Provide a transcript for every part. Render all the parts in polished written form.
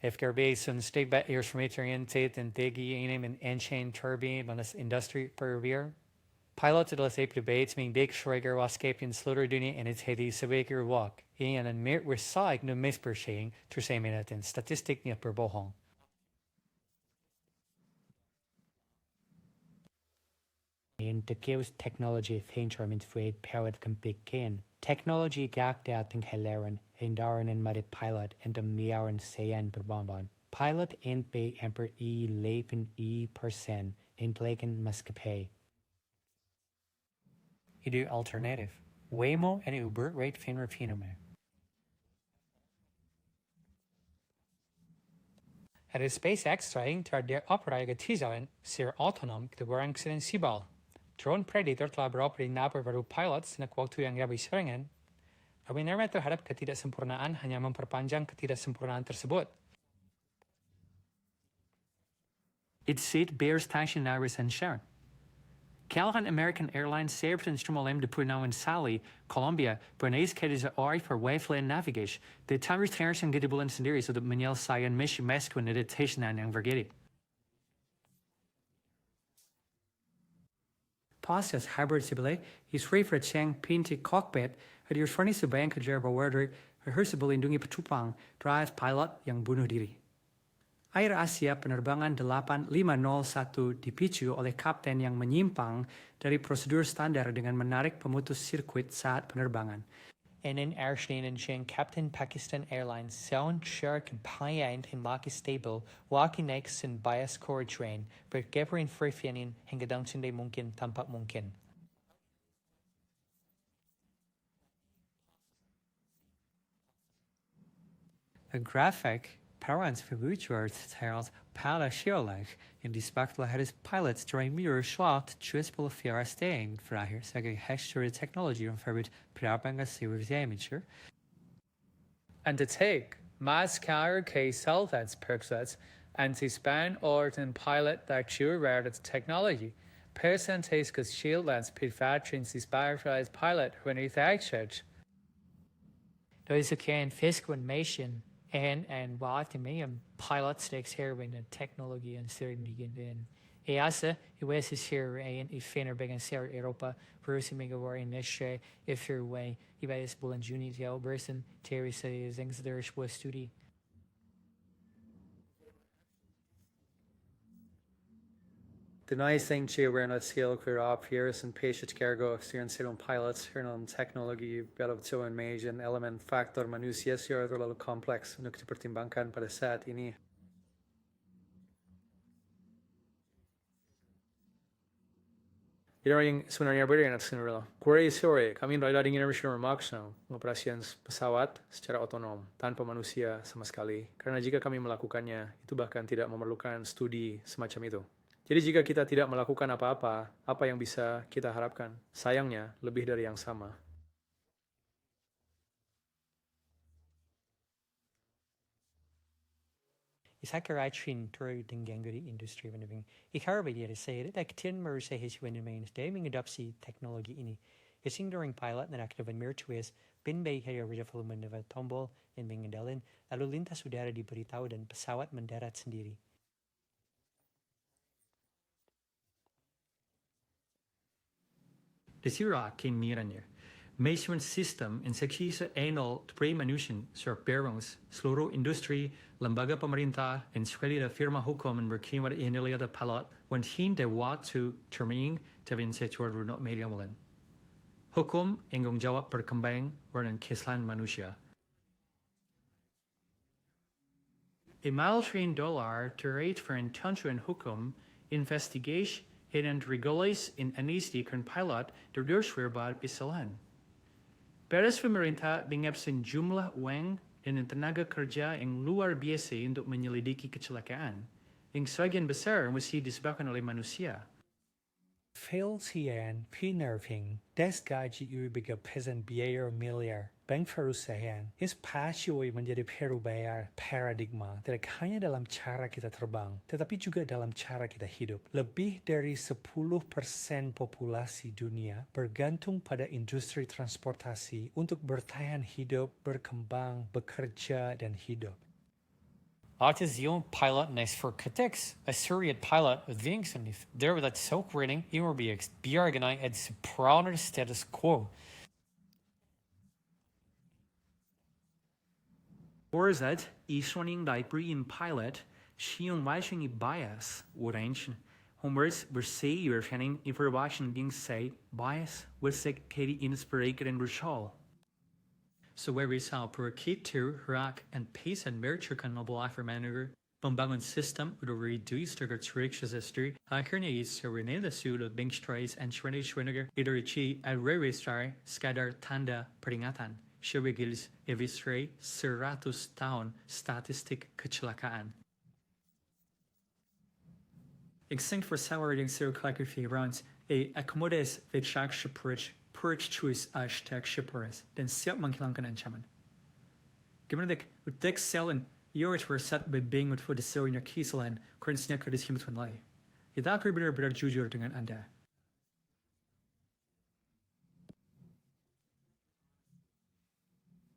Efter basen stigbat ersformatorientet en digi enim en enchain turbine manas industry per weer. Pilot adalas ape debates mean big schreiger waskapian sluterduni en het hedi sebaker walk. En en meer resaig no mispershing ter samenet en statistic niet per bohong. In de keus technology feintermint fred parad compicin. Technology gak dat in heleren en daran en marit pilot en de miaren sean per bonbon. Pilot en be emper e lepen e% in bleken Maskapai. Idu alternative. Waymo en Uber rate fin refinome. Het is SpaceX trying to der operaige tizaen ser autonom de warangsen sibal. Drone Predator telah beroperasi nabar baru pilots nak waktu yang lebih seringan. Awinerma terhadap ketidaksempurnaan hanya memperpanjang ketidaksempurnaan tersebut. It said bears station Iris and Sharon. Kecelakaan American Airlines served instrumental de Punau Cali, Colombia, Bernays ketiza ori for waveland navigation. De timers terrence en gedibulan sendiri zodat menyelesaikan misi mesku meditationan yang vergedi. Pastas hybrid sibile is free for a chang pinti cockpit at your furnace sebayang kejar bawarder rehearsable lindungi petupang drive pilot yang bunuh diri. AirAsia Penerbangan 8501 dipicu oleh kapten yang menyimpang dari prosedur standar dengan menarik pemutus sirkuit saat penerbangan. En in Airshane en Kapten Pakistan Airlines sound sure compliant in laki stable walking next in bias core train bergeberin frifyanin hingga daun sinde mungkin tampak mungkin. A graphic parents verwuchert tells Paula Schierlich in die Spectacles pilots during mirror shot trispel fjara staying vrager sebagai gesture technology om verbod Penerbangan series amateur. And to take Maskapai Keselamatan perksets anti-span orden pilot that rare technology. Percentages que shield lens pitfatrin specialized pilot when it actions. Those who can fiscal information and wat in pilot stakes here when the technology and certainty in EASA, US is here and if Penerbangan ser Europa, versus mega war in Neshe, if your way, is bull juni the Alberson, Terry says things there was study. The nice thing too, we're not skill clear up here and patient cargo experiencing pilots here on technology better to and major element factor manusia sih terlalu kompleks untuk dipertimbangkan pada saat ini. Yang sebenarnya berdiri atas sendiri. Query sore, kami berada di international remarksnya operasian pesawat secara otonom tanpa manusia sama sekali. Karena jika kami melakukannya, itu bahkan tidak memerlukan studi semacam itu. Jadi jika kita tidak melakukan apa-apa, apa yang bisa kita harapkan? Sayangnya, lebih dari yang sama. Isakar trin tur dingganguri industri menabing. Ikarba dia say it like tin mer say his when remains daming adopsi teknologi ini. Ising during pilot na aktivan mirtuis bin bay kaya rejafal mendapat tombol in mengendalin lalu lintas udara diberitahu dan pesawat mendarat sendiri. Desira kemirannya. Measurement system in seksisa anal pre-manusian serperungs seluruh industri, lembaga pemerintah, en sekali firma hukum en berkimat iniliada pilot, wantin de waktu terming tevin setuar runok media mulen. Hukum enggung jawab berkembang warna kesalahan manusia. $1 terrate for intention hukum investigation and regulasi in anisdi kan pilot terderswerbad kesalahan. Beres pemerintah menghabiskan jumlah uang dan tenaga kerja yang luar biasa untuk menyelidiki kecelakaan, yang sebagian besar mesti disebabkan oleh manusia. Felsian Penerbangan desgaji uribiga pesan biaya miliar. Bank perusahaan is pasyoi menjadi perubahan paradigma tidak hanya dalam cara kita terbang, tetapi juga dalam cara kita hidup. Lebih dari 10% populasi dunia bergantung pada industri transportasi untuk bertahan hidup, berkembang, bekerja, dan hidup. At is young pilot nice for Catex, a Syrian pilot with wings and if there with that silk reading, you will be bearganai at sopraner status quo. Voorzet, iswanning die in pilot, shion washing bias, orange. Homers were say you're fanning if we're watching being say bias was sick Katie inspiration and Rachel. So where we saw per kit to rack and pace and merger kan noble offer manager, Pembangun system would reduce the restrictions history. Akhirnya serenade the suit of Bing Strays and Schweniger Idorichi at railway star Skadar Tanda Peringatan. Syawigils Evisray 100 tahun statistik kecelakaan. Extinct for celebrating circulagraphy runs a accommodates vidshak shipperich purge choice hashtag shipperis then siap manghilangkan ancaman. Given with dick cell and yours were set by being with for the cell in your Kesalahan current snack this human twin lay. Idak benar jujur dengan Anda.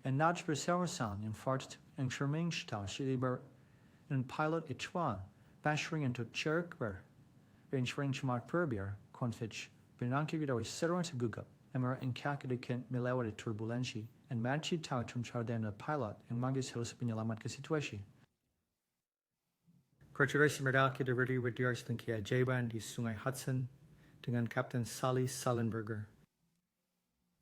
En nudge perseverance in fart en Shermingstad Shiliber en pilot Ichwan, bashing into Cherkber, in Shringchmark Perbier, Confitch, Benankivido is Servant Guga, Emmer and Kakadikan Milawadi Turbulenci, and Manchi Tautum Chardana pilot and Mangis Hills Pinalamat Situashi. Corturacy Merdaki the Riddy with Diars Linkia Jaban, die Sungai Hudson, dengan Captain Sally Sullenberger.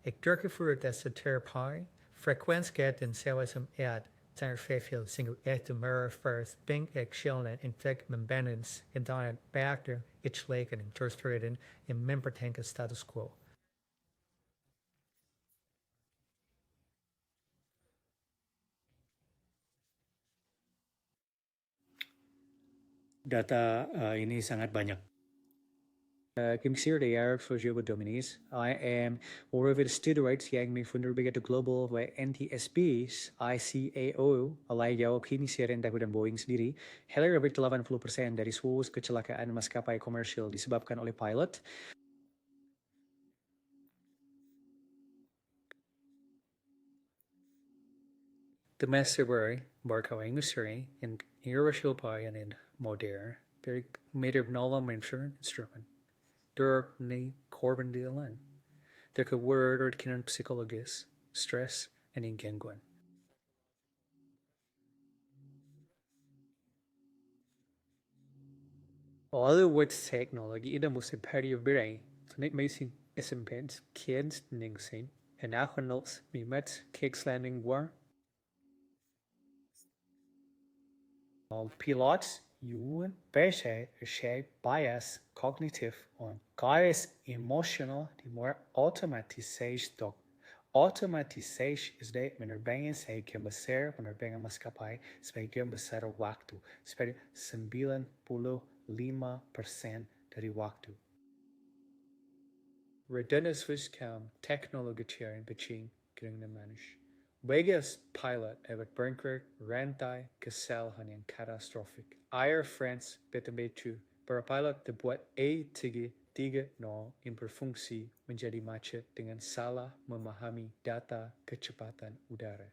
Ik durke voor het Terpai. Frequensket en selwasum zijn veel single de mirror first bing excellen in fleck membenens in diet backter itch leken in terstreden in mempertanka status quo. Data ini sangat banyak. Kimsir de jaar voor je dominees. I am over student yang me funder de global by NTSB's ICAO alai jauh kini siaran dapat dan Boeing sendiri. Heller lebih 80% dari seluruh kecelakaan maskapai komersial disebabkan oleh pilot. Domestic barkawai ngusuri in Euroshil pai and in modern very made of novel instrument. Door ni korban di alan. Der ka word or kinan psikologis, stress and ingengwan. All with technology ida musi party of biray. Tonight may see isimpens kids ningsin and achanals me met cakes landing war. All pilots you better shape bias cognitive on guys emotional the more automatisation automatisation is de Penerbangan say kembasir Penerbangan Maskapai sebagai besar waktu seperti 95% dari waktu. Redenas viskam teknologi tiaran beching kering manage. Vegas pilot evet Bernker rentai Kesalahan yang catastrophic. Air France betul-betul para pilot dibuat tiga in berfungsi menjadi macet dengan salah memahami data kecepatan udara.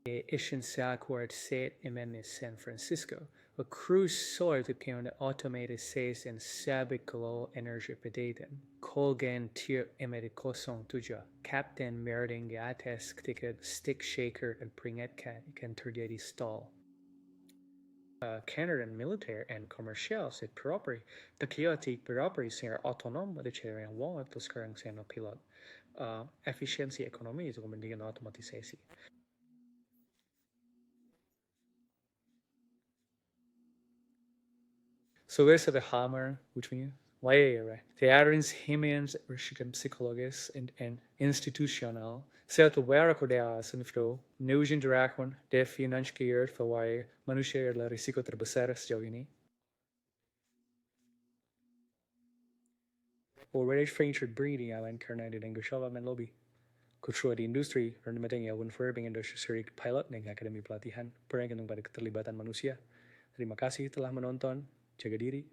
Ishin Sakward said in San Francisco, a cruise soil dependent automated says and sabicolo energy pedatan. Colgan tier emerikosong tuja. Captain Merding ates ticket stick shaker and pringetka can terjadi stall. Canadian military and commercial said property. The chaotic property ser autonom de cherang wong atau sekarang seno pilot. Efisiensi ekonomi itu kemudian otomatisasi. So there's the hammer between layer. Theaterins, hemians, Russian psikologis and institutional. Zet de werkordea en vrouw, nieuws interaction, de financiëer voor waar Manusia la risico ter beseres jogini. Already featured breeding I incarnated in Gashava and lobby. Kultur di industri, rendemeting ya unverbing industri pilot ng akademi pelatihan, perenggan pada keterlibatan manusia. Terima kasih telah menonton. Jaga diri,